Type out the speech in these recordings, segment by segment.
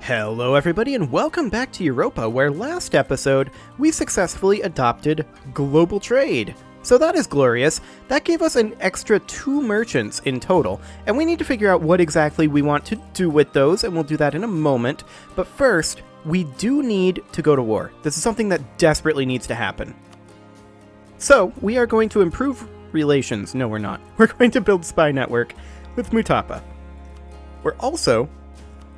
Hello everybody and welcome back to Europa, where last episode we successfully adopted global trade. So that is glorious. That gave us an extra 2 merchants in total, and we need to figure out what exactly we want to do with those, and we'll do that in a moment. But first, we do need to go to war. This is something that desperately needs to happen. So, we are going to improve relations. No, we're not. We're going to build spy network with Mutapa. We're also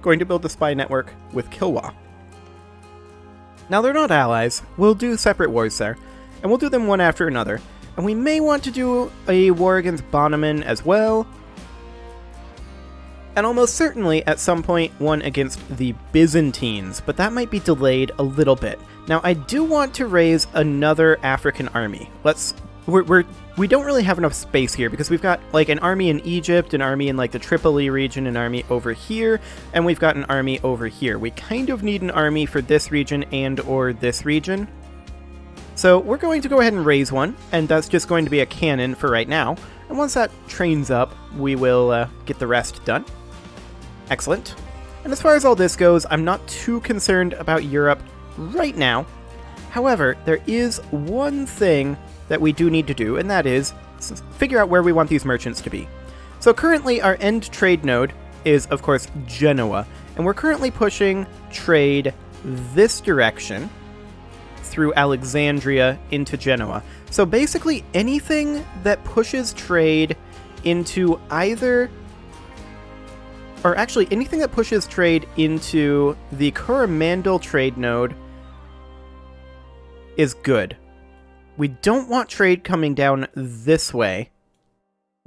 going to build a spy network with Kilwa. Now, they're not allies. We'll do separate wars there, and we'll do them one after another. And we may want to do a war against Bonneman as well. And almost certainly, at some point, one against the Byzantines, but that might be delayed a little bit. Now, I do want to raise another African army. We don't really have enough space here because we've got like an army in Egypt, an army in like the Tripoli region, an army over here, and we've got an army over here. We kind of need an army for this region and or this region. So we're going to go ahead and raise one, and that's just going to be a cannon for right now. And once that trains up, we will get the rest done. Excellent. And as far as all this goes, I'm not too concerned about Europe right now. However, there is one thing that we do need to do, and that is figure out where we want these merchants to be. So currently our end trade node is, of course, Genoa, and we're currently pushing trade this direction through Alexandria into Genoa. So basically anything that pushes trade into either, or actually anything that pushes trade into the Coromandel trade node is good. We don't want trade coming down this way,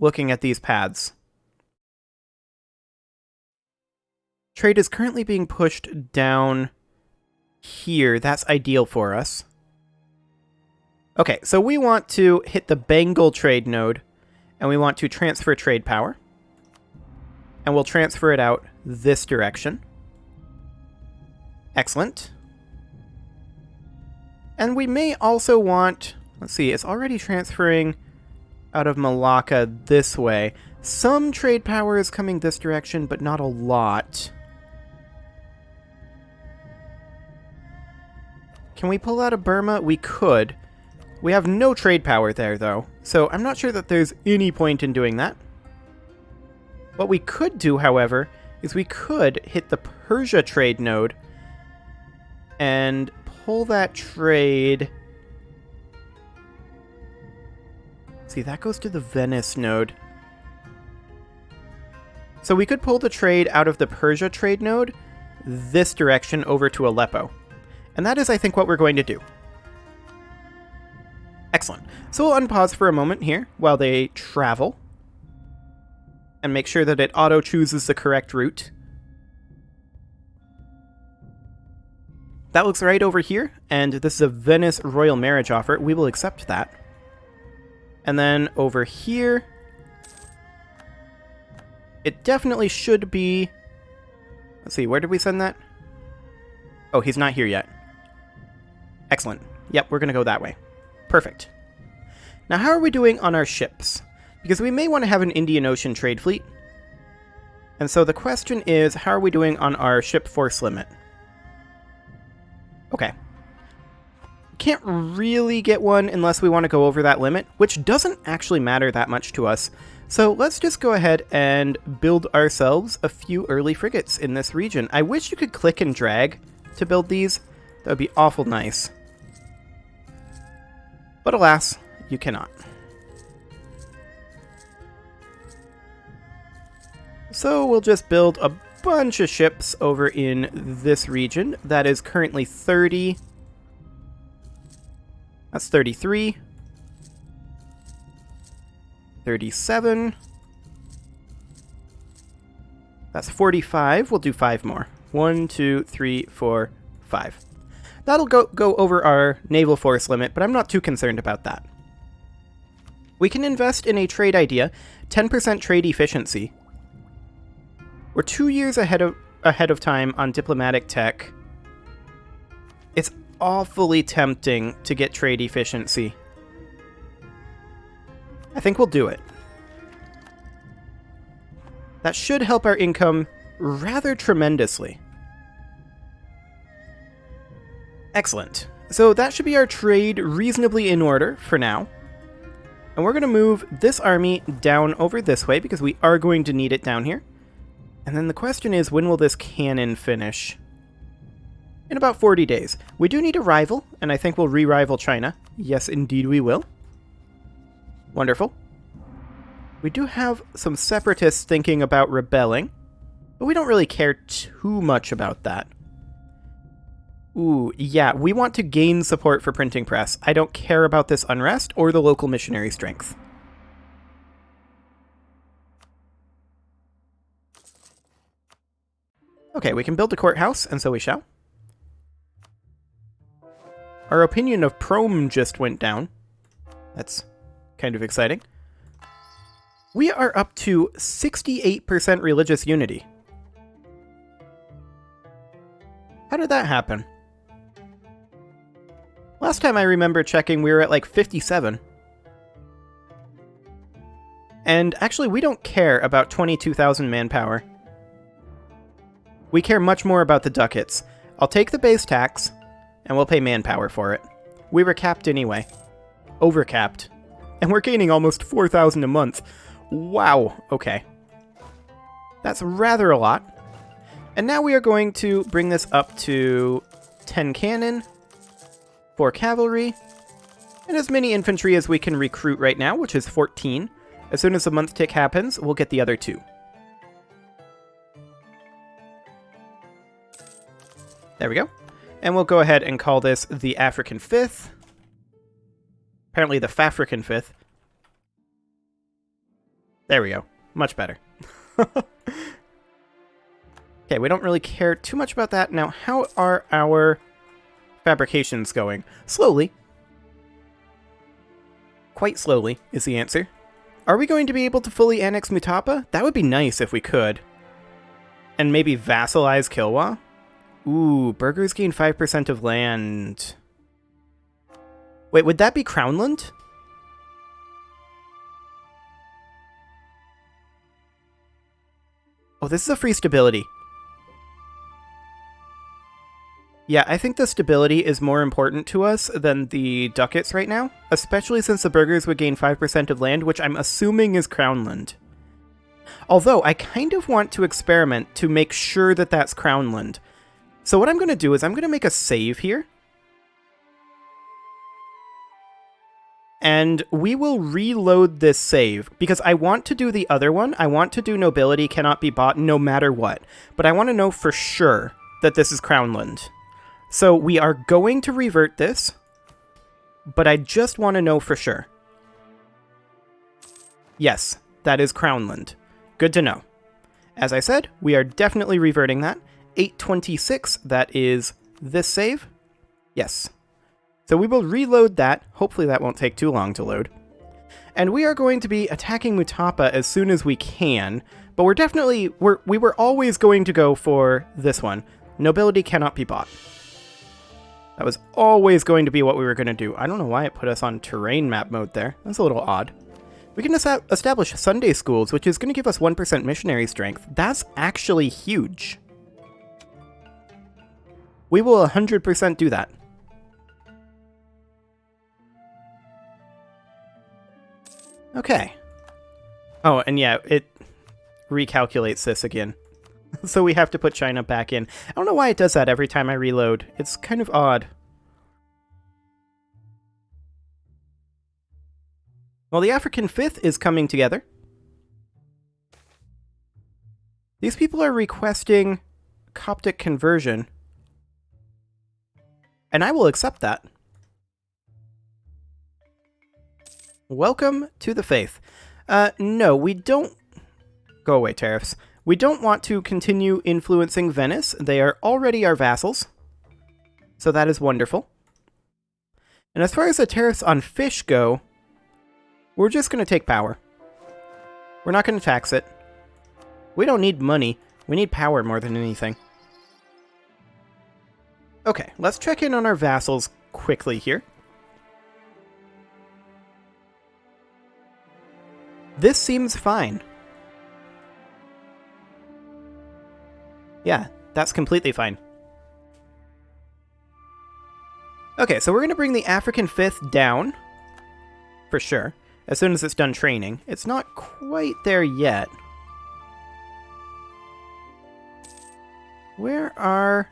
looking at these paths. Trade is currently being pushed down here. That's ideal for us. Okay, so we want to hit the Bengal trade node, and we want to transfer trade power. And we'll transfer it out this direction. Excellent. And we may also want, let's see, it's already transferring out of Malacca this way. Some trade power is coming this direction, but not a lot. Can we pull out of Burma? We could. We have no trade power there, though, so I'm not sure that there's any point in doing that. What we could do, however, is we could hit the Persia trade node and pull that trade. See, that goes to the Venice node. So we could pull the trade out of the Persia trade node this direction over to Aleppo. And that is, I think, what we're going to do. Excellent. So we'll unpause for a moment here while they travel and make sure that it auto-chooses the correct route. That looks right over here, and this is a Venice royal marriage offer. We will accept that. And then over here, it definitely should be... Let's see, where did we send that? Oh, he's not here yet. Excellent. Yep, we're going to go that way. Perfect. Now, how are we doing on our ships? Because we may want to have an Indian Ocean trade fleet. And so the question is, how are we doing on our ship force limit? Okay. Can't really get one unless we want to go over that limit, which doesn't actually matter that much to us. So let's just go ahead and build ourselves a few early frigates in this region. I wish you could click and drag to build these. That would be awful nice. But alas, you cannot. So we'll just build a bunch of ships over in this region. That is currently 30. That's 33. 37. That's 45. We'll do 5 more. 1, 2, 3, 4, 5. That'll go over our naval force limit, but I'm not too concerned about that. We can invest in a trade idea, 10% trade efficiency. We're 2 years ahead of time on diplomatic tech. It's awfully tempting to get trade efficiency. I think we'll do it. That should help our income rather tremendously. Excellent. So that should be our trade reasonably in order for now. And we're going to move this army down over this way because we are going to need it down here. And then the question is, when will this cannon finish? In about 40 days. We do need a rival, and I think we'll re-rival China. Yes, indeed we will. Wonderful. We do have some separatists thinking about rebelling, but we don't really care too much about that. Ooh, yeah, we want to gain support for printing press. I don't care about this unrest or the local missionary strength. Okay, we can build a courthouse, and so we shall. Our opinion of Prom just went down. That's kind of exciting. We are up to 68% religious unity. How did that happen? Last time I remember checking, we were at like 57. And actually, we don't care about 22,000 manpower. We care much more about the ducats. I'll take the base tax, and we'll pay manpower for it. We were capped anyway. Overcapped. And we're gaining almost 4,000 a month. Wow, okay. That's rather a lot. And now we are going to bring this up to 10 cannon, 4 cavalry, and as many infantry as we can recruit right now, which is 14. As soon as the month tick happens, we'll get the other 2. There we go. And we'll go ahead and call this the African 5th. Apparently the Fafrican 5th. There we go. Much better. Okay, we don't really care too much about that. Now, how are our fabrications going? Slowly. Quite slowly is the answer. Are we going to be able to fully annex Mutapa? That would be nice if we could. And maybe vassalize Kilwa? Ooh, burghers gain 5% of land. Wait, would that be Crownland? Oh, this is a free stability. Yeah, I think the stability is more important to us than the ducats right now, especially since the burghers would gain 5% of land, which I'm assuming is Crownland. Although, I kind of want to experiment to make sure that that's Crownland. So what I'm going to do is I'm going to make a save here. And we will reload this save, because I want to do the other one. I want to do nobility cannot be bought no matter what. But I want to know for sure that this is Crownland. So we are going to revert this, but I just want to know for sure. Yes, that is Crownland. Good to know. As I said, we are definitely reverting that. 826, that is this save. Yes. So we will reload that. Hopefully that won't take too long to load. And we are going to be attacking Mutapa as soon as we can, but we were always going to go for this one. Nobility cannot be bought. That was always going to be what we were going to do. I don't know why it put us on terrain map mode there. That's a little odd. We can establish Sunday schools, which is going to give us 1% missionary strength. That's actually huge. We will 100% do that. Okay. Oh, and yeah, it recalculates this again. So we have to put China back in. I don't know why it does that every time I reload. It's kind of odd. Well, the African 5th is coming together. These people are requesting Coptic conversion. And I will accept that. Welcome to the faith. No, we don't... Go away, tariffs. We don't want to continue influencing Venice. They are already our vassals. So that is wonderful. And as far as the tariffs on fish go, we're just going to take power. We're not going to tax it. We don't need money. We need power more than anything. Okay, let's check in on our vassals quickly here. This seems fine. Yeah, that's completely fine. Okay, so we're going to bring the African 5th down, for sure, as soon as it's done training. It's not quite there yet. Where are...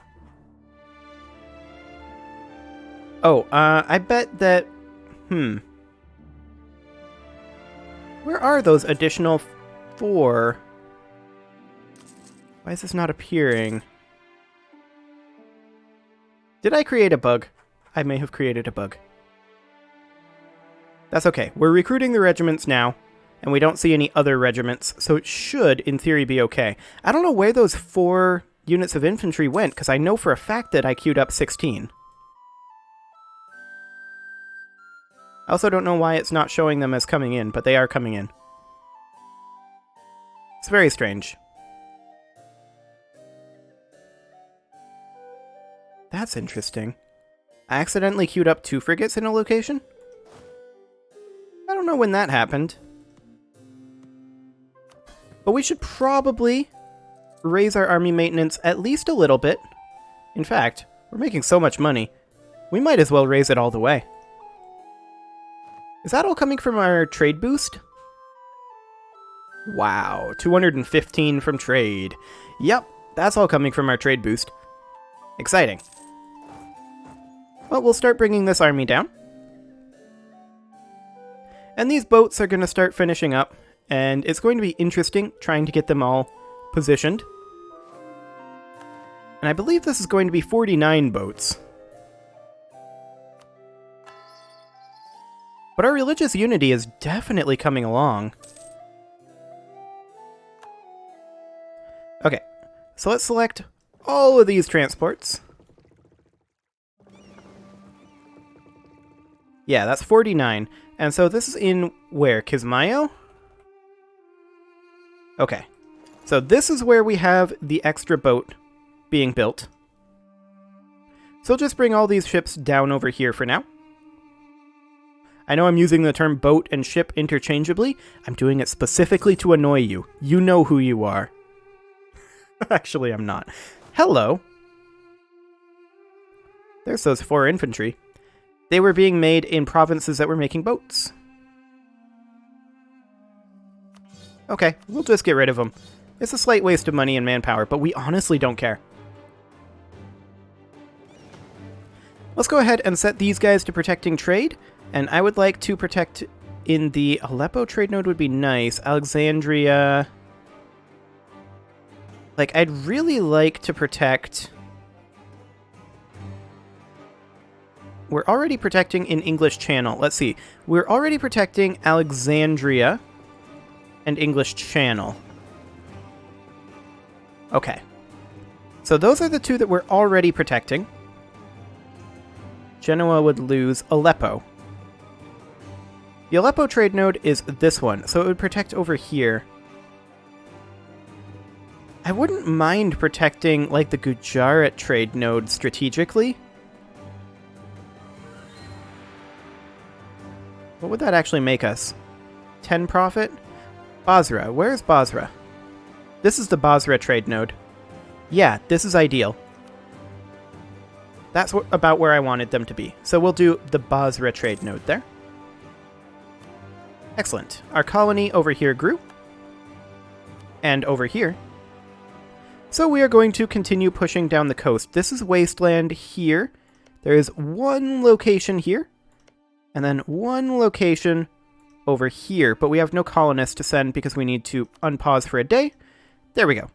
Oh, I bet that... Where are those additional 4? Why is this not appearing? Did I create a bug? I may have created a bug. That's okay. We're recruiting the regiments now, and we don't see any other regiments, so it should, in theory, be okay. I don't know where those 4 units of infantry went, because I know for a fact that I queued up 16. I also don't know why it's not showing them as coming in, but they are coming in. It's very strange. That's interesting. I accidentally queued up 2 frigates in a location? I don't know when that happened. But we should probably raise our army maintenance at least a little bit. In fact, we're making so much money, we might as well raise it all the way. Is that all coming from our trade boost? Wow, 215 from trade. Yep, that's all coming from our trade boost. Exciting. Well, we'll start bringing this army down. And these boats are going to start finishing up, and it's going to be interesting trying to get them all positioned. And I believe this is going to be 49 boats. But our religious unity is definitely coming along. Okay, so let's select all of these transports. Yeah, that's 49. And so this is in where? Kismayo? Okay. So this is where we have the extra boat being built. So we'll just bring all these ships down over here for now. I know I'm using the term boat and ship interchangeably. I'm doing it specifically to annoy you. You know who you are. Actually, I'm not. Hello. There's those 4 infantry. They were being made in provinces that were making boats. Okay, we'll just get rid of them. It's a slight waste of money and manpower, but we honestly don't care. Let's go ahead and set these guys to protecting trade, and I would like to protect in the Aleppo trade node would be nice. Alexandria... Like, I'd really like to protect... We're already protecting in English Channel. Let's see. We're already protecting Alexandria and English Channel. Okay. So those are the 2 that we're already protecting. Genoa would lose Aleppo. The Aleppo trade node is this one, so it would protect over here. I wouldn't mind protecting, like, the Gujarat trade node strategically. What would that actually make us? 10 profit? Basra. Where's Basra? This is the Basra trade node. Yeah, this is ideal. That's about where I wanted them to be. So we'll do the Basra trade node there. Excellent. Our colony over here grew. And over here. So we are going to continue pushing down the coast. This is wasteland here. There is 1 location here. And then 1 location over here. But we have no colonists to send because we need to unpause for a day. There we go.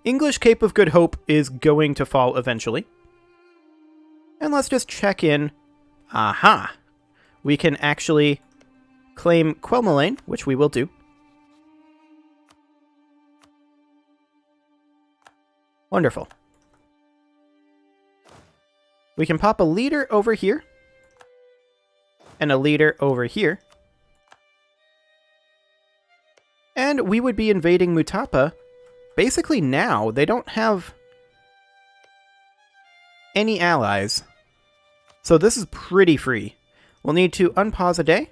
English Cape of Good Hope is going to fall eventually. And let's just check in. Aha! We can actually claim Quelmalain, which we will do. Wonderful. We can pop a leader over here. And a leader over here. And we would be invading Mutapa basically now. They don't have any allies. So this is pretty free. We'll need to unpause a day.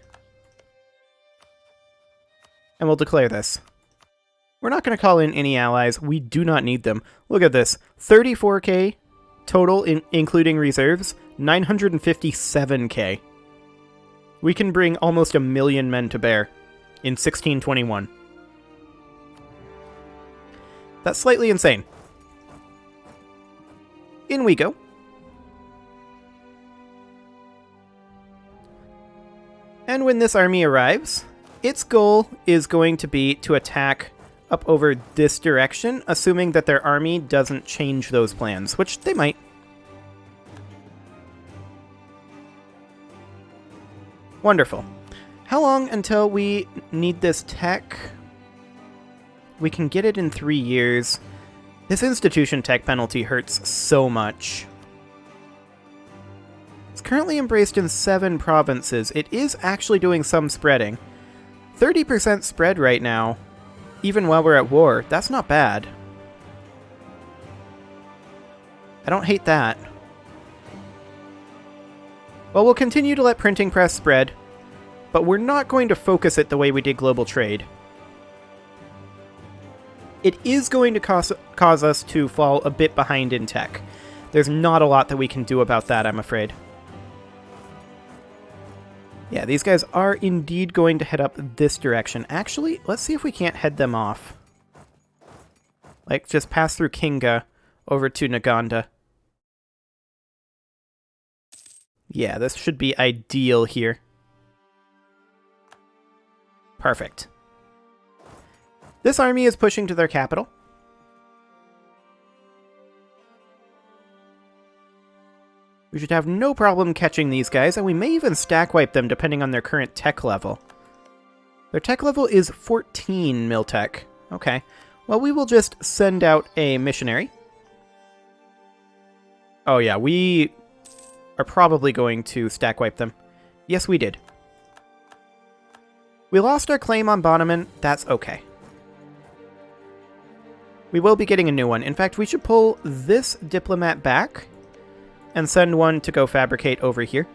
And we'll declare this. We're not going to call in any allies. We do not need them. Look at this. 34k Total, including reserves, 957k. We can bring almost 1 million men to bear in 1621. That's slightly insane. In we go. And when this army arrives, its goal is going to be to attack up over this direction, assuming that their army doesn't change those plans, which they might. Wonderful. How long until we need this tech? We can get it in 3 years. This institution tech penalty hurts so much. It's currently embraced in 7 provinces. It is actually doing some spreading. 30% spread right now, even while we're at war. That's not bad. I don't hate that. Well, we'll continue to let printing press spread, but we're not going to focus it the way we did global trade. It is going to cause us to fall a bit behind in tech. There's not a lot that we can do about that, I'm afraid. Yeah, these guys are indeed going to head up this direction. Actually, let's see if we can't head them off. Like, just pass through Kinga over to Naganda. Yeah, this should be ideal here. Perfect. This army is pushing to their capital. We should have no problem catching these guys, and we may even stack wipe them depending on their current tech level. Their tech level is 14 Miltech. Okay. Well, we will just send out a missionary. Oh yeah, we are probably going to stack wipe them. Yes, we did. We lost our claim on Bonneman. That's okay. We will be getting a new one. In fact, we should pull this diplomat back and send one to go fabricate over here.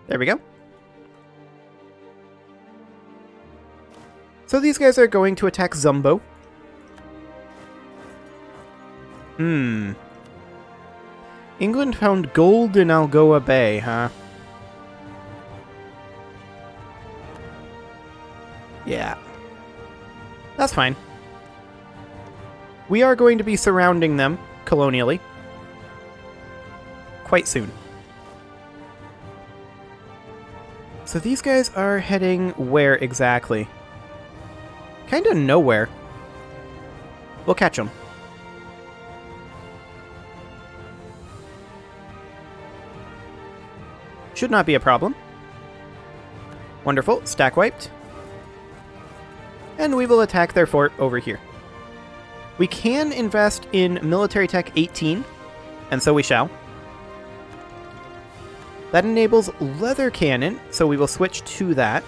There we go. So these guys are going to attack Zumbo. England found gold in Algoa Bay, huh? Yeah. That's fine. We are going to be surrounding them colonially quite soon. So these guys are heading where exactly? Kinda nowhere. We'll catch them. Should not be a problem. Wonderful. Stack wiped. And we will attack their fort over here. We can invest in military tech 18, and so we shall. That enables leather cannon, so we will switch to that.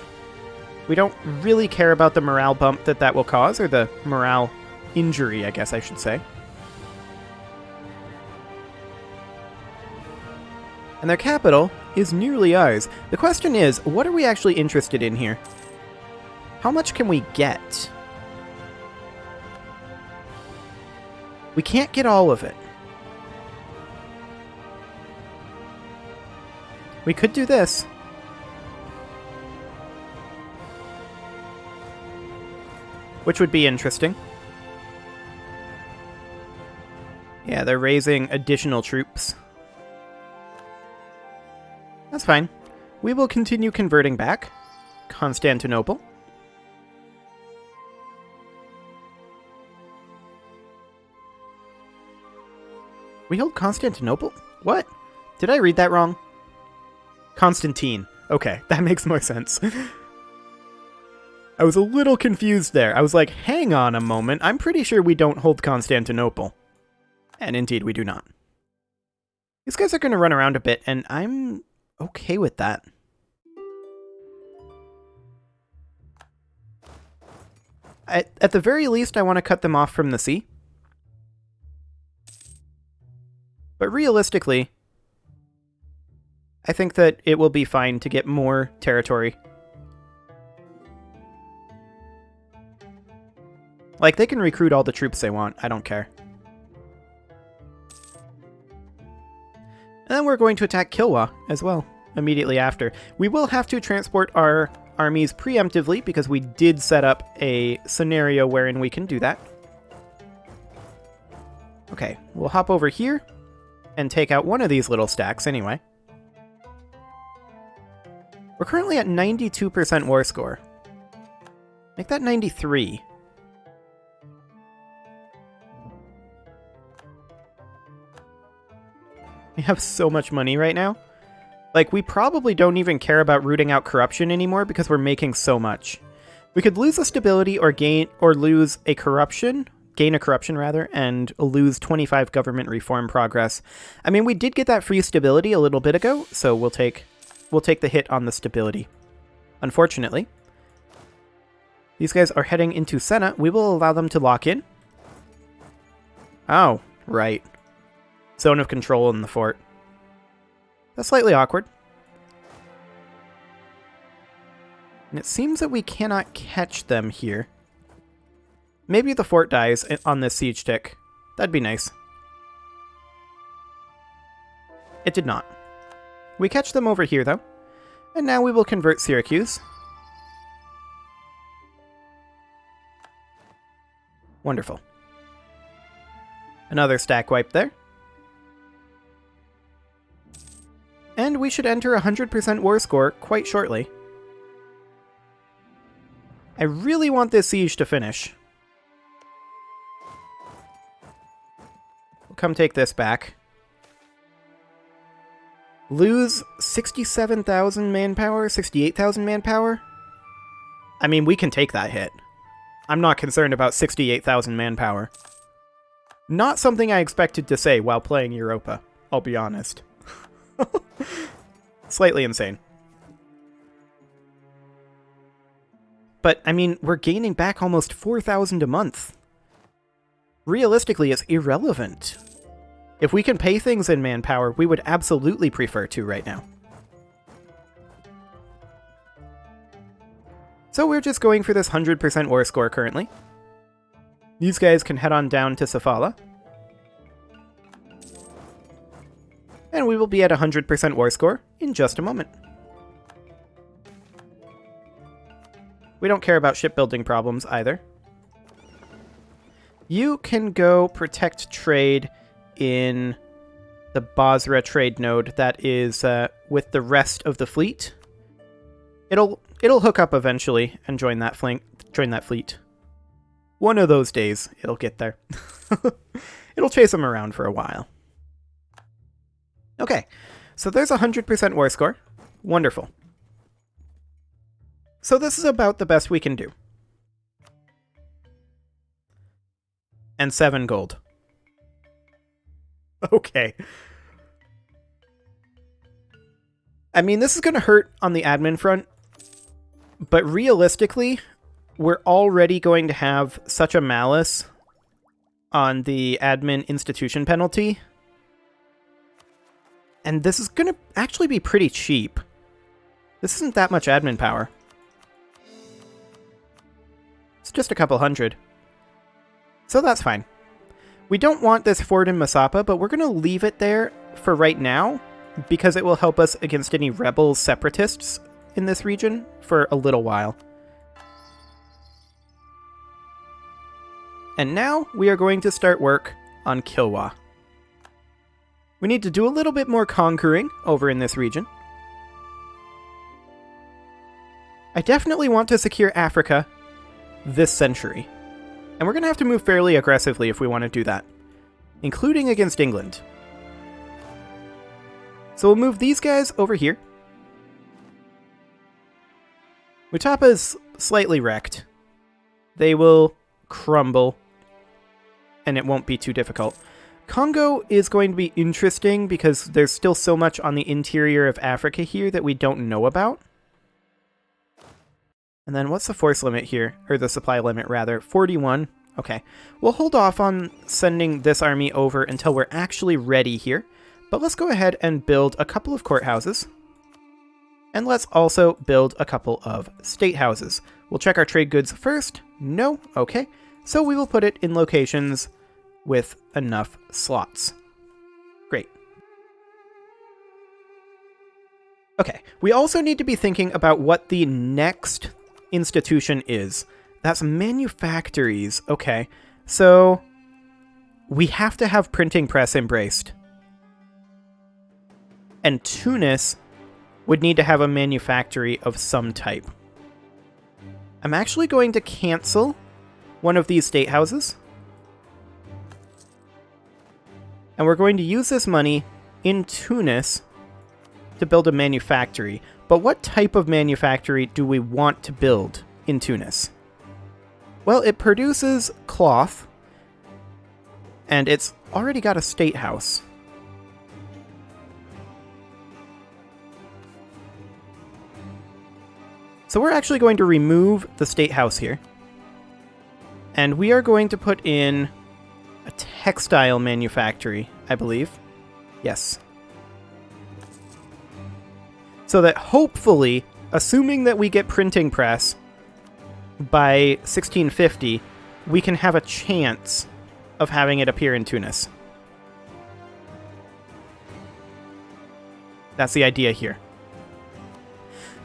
We don't really care about the morale bump that will cause, or the morale injury, I guess I should say. And their capital is nearly ours. The question is, what are we actually interested in here? How much can we get? We can't get all of it. We could do this. Which would be interesting. Yeah, they're raising additional troops. That's fine. We will continue converting back. Constantinople. We hold Constantinople? What? Did I read that wrong? Constantine. Okay, that makes more sense. I was a little confused there. I was like, hang on a moment, I'm pretty sure we don't hold Constantinople. And indeed, we do not. These guys are going to run around a bit, and I'm okay with that. At the very least, I want to cut them off from the sea. But realistically, I think that it will be fine to get more territory. Like, they can recruit all the troops they want. I don't care. And then we're going to attack Kilwa as well, immediately after. We will have to transport our armies preemptively because we did set up a scenario wherein we can do that. Okay, we'll hop over here and take out one of these little stacks anyway. We're currently at 92% war score. Make that 93. We have so much money right now. Like, we probably don't even care about rooting out corruption anymore because we're making so much. We could lose a stability or lose a corruption, gain a corruption rather, and lose 25 government reform progress. I mean, we did get that free stability a little bit ago, so we'll take the hit on the stability. Unfortunately, these guys are heading into Senna. We will allow them to lock in. Oh, right. Zone of control in the fort. That's slightly awkward. And it seems that we cannot catch them here. Maybe the fort dies on this siege tick. That'd be nice. It did not. We catch them over here, though. And now we will convert Syracuse. Wonderful. Another stack wipe there. And we should enter 100% war score quite shortly. I really want this siege to finish. We'll come take this back. Lose 67,000 manpower, 68,000 manpower? I mean, we can take that hit. I'm not concerned about 68,000 manpower. Not something I expected to say while playing Europa, I'll be honest. Slightly insane. But, I mean, we're gaining back almost 4,000 a month. Realistically, it's irrelevant. If we can pay things in manpower, we would absolutely prefer to right now. So we're just going for this 100% war score currently. These guys can head on down to Safala. And we will be at 100% war score in just a moment. We don't care about shipbuilding problems either. You can go protect trade in the Basra trade node that is with the rest of the fleet. It'll hook up eventually and join that fleet. One of those days, it'll get there. It'll chase them around for a while. Okay, so there's 100% war score. Wonderful. So this is about the best we can do. And 7 gold. Okay. I mean, this is going to hurt on the admin front, but realistically, we're already going to have such a malus on the admin institution penalty. And this is going to actually be pretty cheap. This isn't that much admin power. It's just a couple hundred. So that's fine. We don't want this fort in Masapa, but we're going to leave it there for right now, because it will help us against any rebel separatists in this region for a little while. And now we are going to start work on Kilwa. We need to do a little bit more conquering over in this region. I definitely want to secure Africa this century. And we're going to have to move fairly aggressively if we want to do that, including against England. So we'll move these guys over here. Mutapa is slightly wrecked. They will crumble, and it won't be too difficult. Congo is going to be interesting because there's still so much on the interior of Africa here that we don't know about. And then what's the force limit here? Or the supply limit, rather. 41. Okay. We'll hold off on sending this army over until we're actually ready here. But let's go ahead and build a couple of courthouses. And let's also build a couple of state houses. We'll check our trade goods first. No? Okay. so we will put it in locations with enough slots. Great. Okay, we also need to be thinking about what the next institution is. That's manufactories. Okay, so we have to have printing press embraced. And Tunis would need to have a manufactory of some type. I'm actually going to cancel one of these state houses. And we're going to use this money in Tunis to build a manufactory. But what type of manufactory do we want to build in Tunis? Well, it produces cloth, and it's already got a state house. So we're actually going to remove the state house here. And we are going to put in a textile manufactory, I believe. Yes. So that hopefully, assuming that we get printing press by 1650, we can have a chance of having it appear in Tunis. That's the idea here.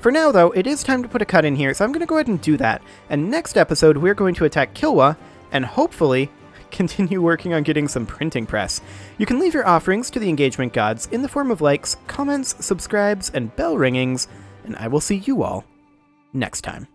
For now, though, it is time to put a cut in here, so I'm going to go ahead and do that. And next episode, we're going to attack Kilwa, and hopefully continue working on getting some printing press. You can leave your offerings to the engagement gods in the form of likes, comments, subscribes, and bell ringings, and I will see you all next time.